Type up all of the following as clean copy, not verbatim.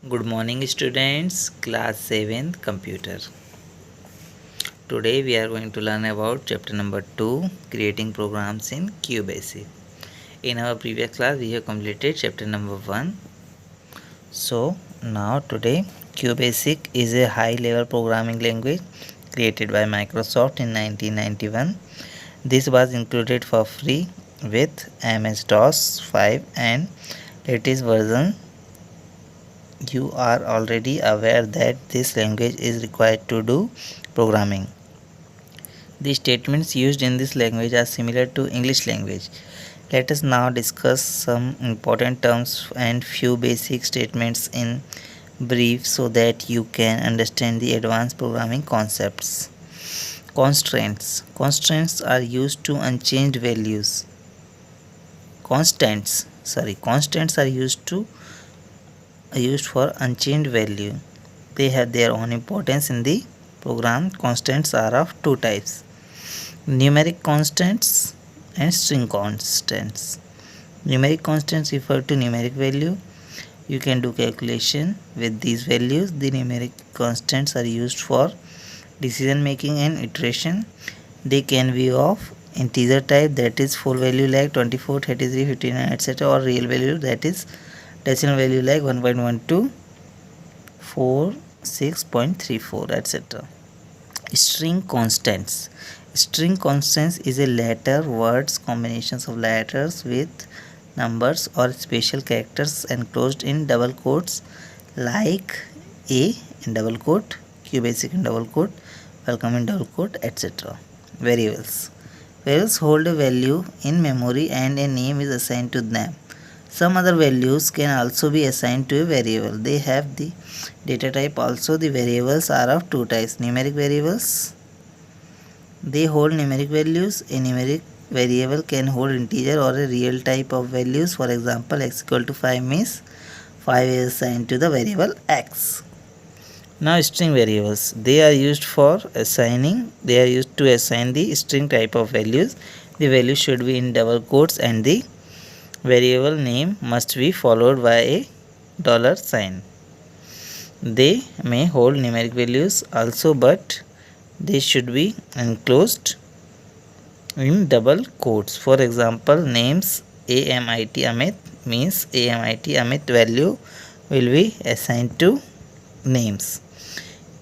Good morning students, class 7th computer. Today we are going to learn about chapter number 2, creating programs in QBasic. In our previous class we have completed chapter number 1. So now today QBasic is a high level programming language created by Microsoft in 1991. This was included for free with MS-DOS 5 and latest version. You are already aware that this language is required to do programming. The statements used in this language are similar to English language. Let us now discuss some important terms and few basic statements in brief so that you can understand the advanced programming concepts. Constraints. Constraints are used to unchanged values. Constants are used for unchanged value. They have their own importance in the program. Constants are of two types: numeric constants and string constants. Numeric constants refer to numeric value. You can do calculation with these values. The numeric constants are used for decision making and iteration. They can be of integer type, that is full value like 24, 33, 59, etc., or real value, that is decimal value like 1.12, 4, 6.34, etc. String constants. String constants is a letter, words, combinations of letters with numbers or special characters enclosed in double quotes like A in double quote, QBasic in double quote, welcome in double quote, etc. Variables. Variables hold a value in memory and a name is assigned to them. Some other values can also be assigned to a variable. They have the data type also. The variables are of two types: numeric variables. They hold numeric values. A numeric variable can hold integer or a real type of values. For example, x equal to 5 means 5 is assigned to the variable x. Now string variables. They are used to assign the string type of values. The value should be in double quotes and the variable name must be followed by a $sign. They may hold numeric values also, but they should be enclosed in double quotes. For example, names AMIT Amit means AMIT Amit value will be assigned to names.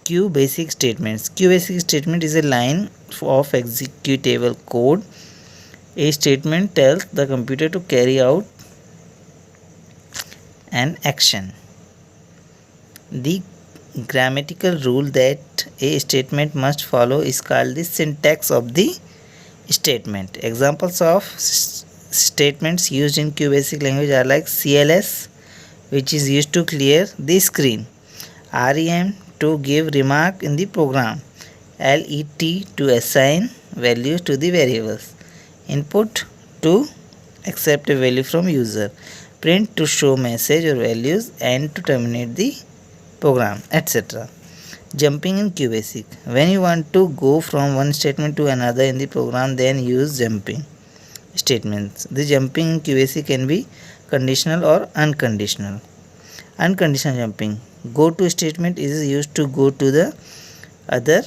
QBasic statements. QBasic statement is a line of executable code. A statement tells the computer to carry out an action. The grammatical rule that a statement must follow is called the syntax of the statement. Examples of statements used in QBasic language are like CLS, which is used to clear the screen; REM to give remark in the program; LET to assign values to the variables; input to accept a value from user; print to show message or values; and to terminate the program, etc. Jumping in QBasic. When you want to go from one statement to another in the program, then use jumping statements. The jumping in QBasic can be conditional or unconditional. Unconditional jumping. Go to statement is used to go to the other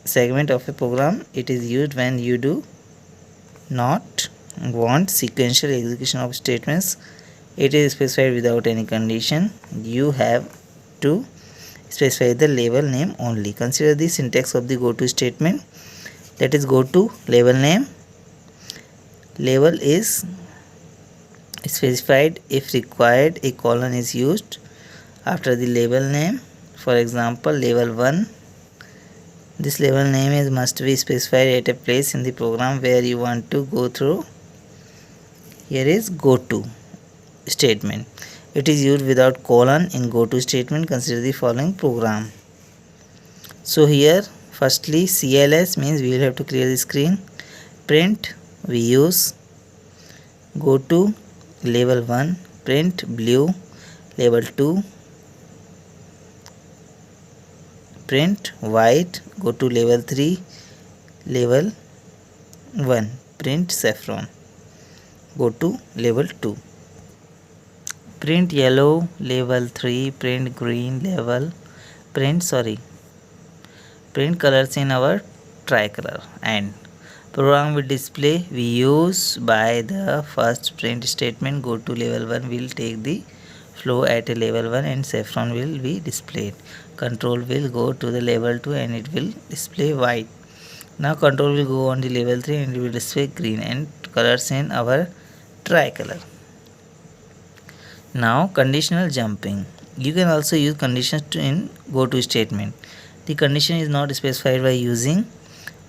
segment of a program. It is used when you do not want sequential execution of statements. It is specified without any condition. You have to specify the label name only. Consider the syntax of the goto statement. That is, go to label name. Label is specified. If required, a colon is used after the label name. For example, label 1. This label name must be specified at a place in the program where you want to go through. Here is go to statement. It is used without colon in go to statement. Consider the following program. So here firstly CLS means we will have to clear the screen. Print we use go to label 1, print blue, label 2, print white, go to label 3, label 1, print saffron, go to label 2. Print yellow level 3, print green level, print colors in our tricolor, and program will display we use by the first print statement. Go to level 1 will take the flow at a level 1 and saffron will be displayed. Control will go to the level 2 and it will display white. Now control will go on the level 3 and it will display green and colors in our tricolor. Now conditional jumping. You can also use conditions in go to statement. The condition is not specified by using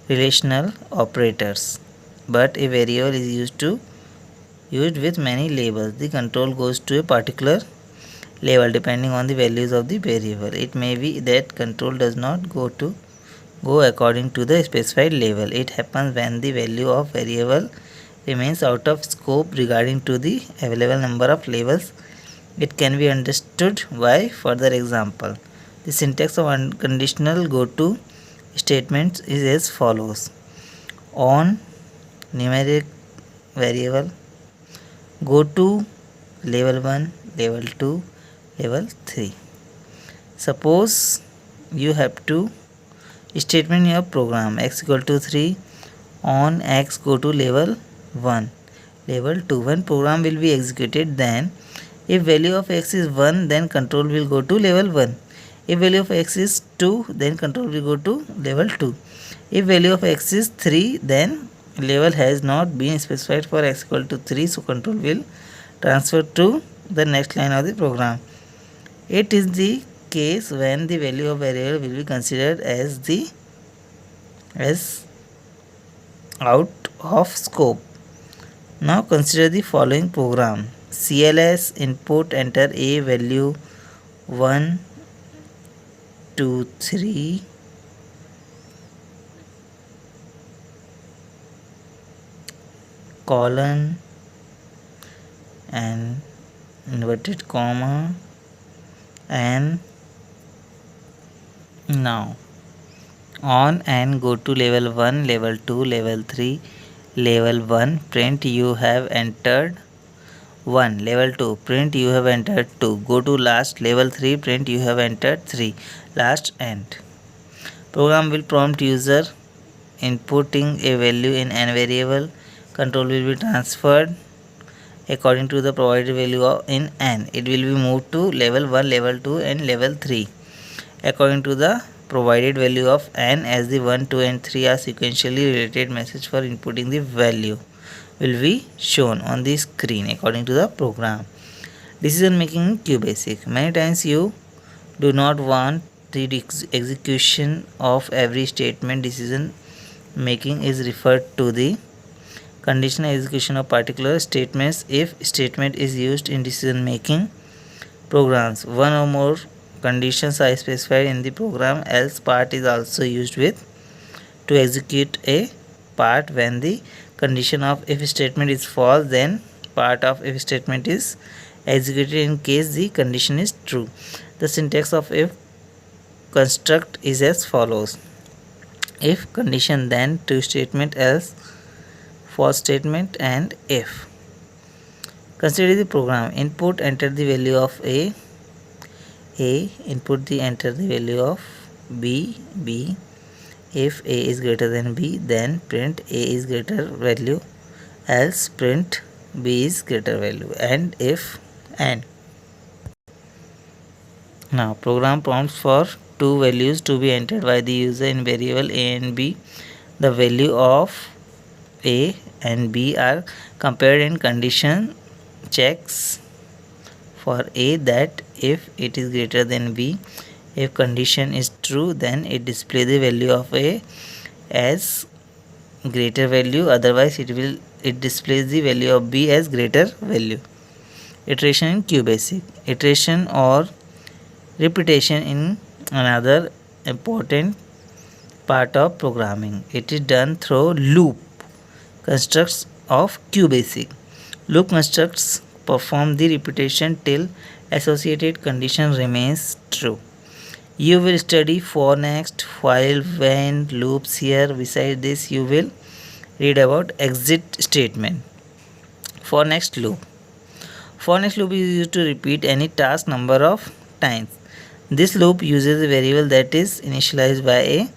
relational operators, but a variable is used with many labels. The control goes to a particular label depending on the values of the variable. It may be that control does not go according to the specified label. It happens when the value of variable remains out of scope regarding to the available number of labels. It can be understood by further example. The syntax of unconditional go to statements is as follows: on numeric variable, go to level 1, level 2, level 3. Suppose you have to statement in your program x equal to 3, on x go to level 1, level 2. When program will be executed, then if value of x is 1, then control will go to level 1. If value of x is 2, then control will go to level 2. If value of x is 3, then level has not been specified for x equal to 3, so control will transfer to the next line of the program. It is the case when the value of variable will be considered as out of scope. Now consider the following program. CLS input enter a value 1 2 3 colon and inverted comma, and now on and go to level 1, level 2, level 3, level 1, print you have entered 1, level 2, print you have entered 2, go to last level 3, print you have entered 3, last end. Program will prompt user inputting a value in n variable. Control will be transferred according to the provided value in n. It will be moved to level 1, level 2 and level 3 according to the provided value of n, as the 1, 2 and 3 are sequentially related. Message for inputting the value will be shown on the screen according to the program. Decision making in QBasic. Many times you do not want the execution of every statement. Decision making is referred to the conditional execution of particular statements. If statement is used in decision making programs, one or more conditions are specified in the program, else part is also used with to execute a part. When the condition of if statement is false, then part of if statement is executed in case the condition is true. The syntax of if construct is as follows: if condition, then true statement, else false statement, and if. Consider the program. Input enter the value of a, input the enter the value of b. If a is greater than b, then print a is greater value, else print b is greater value, and if and. Now program prompts for two values to be entered by the user in variable a and b. The value of a and b are compared in condition checks for a that if it is greater than b. If condition is true, then it displays the value of a as greater value, otherwise it displays the value of b as greater value. Iteration in QBasic. Iteration or repetition in another important part of programming. It is done through loop constructs of QBasic. Loop constructs perform the repetition till associated condition remains true. You will study for next, while, when, loops here. Besides this, you will read about exit statement. For next loop. For next loop is used to repeat any task number of times. This loop uses a variable that is initialized by a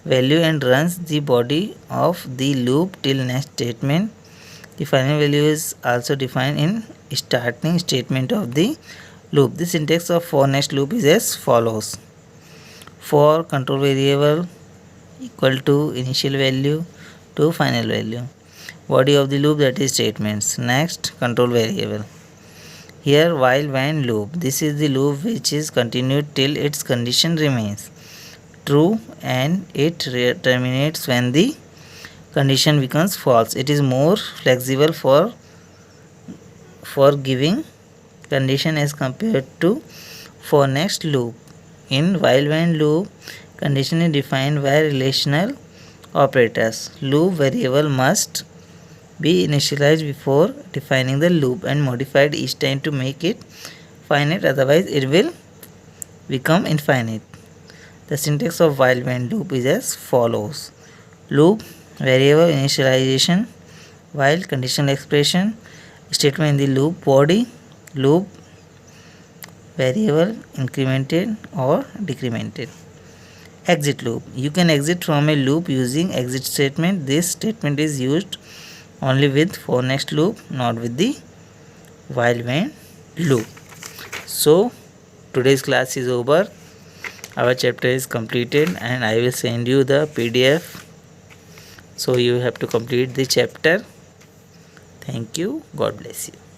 value and runs the body of the loop till next statement. The final value is also defined in starting statement of the loop. The syntax of for next loop is as follows. For control variable equal to initial value to final value. Body of the loop, that is statements. Next, control variable. Here while when loop. This is the loop which is continued till its condition remains true and it terminates when the condition becomes false. It is more flexible for giving condition as compared to for next loop. In while when loop, condition is defined by relational operators. Loop variable must be initialized before defining the loop and modified each time to make it finite, otherwise it will become infinite. The syntax of while when loop is as follows. Loop variable initialization while conditional expression statement in the loop body, loop variable incremented or decremented. Exit loop. You can exit from a loop using exit statement. This statement is used only with for next loop, not with the while when loop. So today's class is over. Our chapter is completed and I will send you the PDF. So you have to complete the chapter. Thank you. God bless you.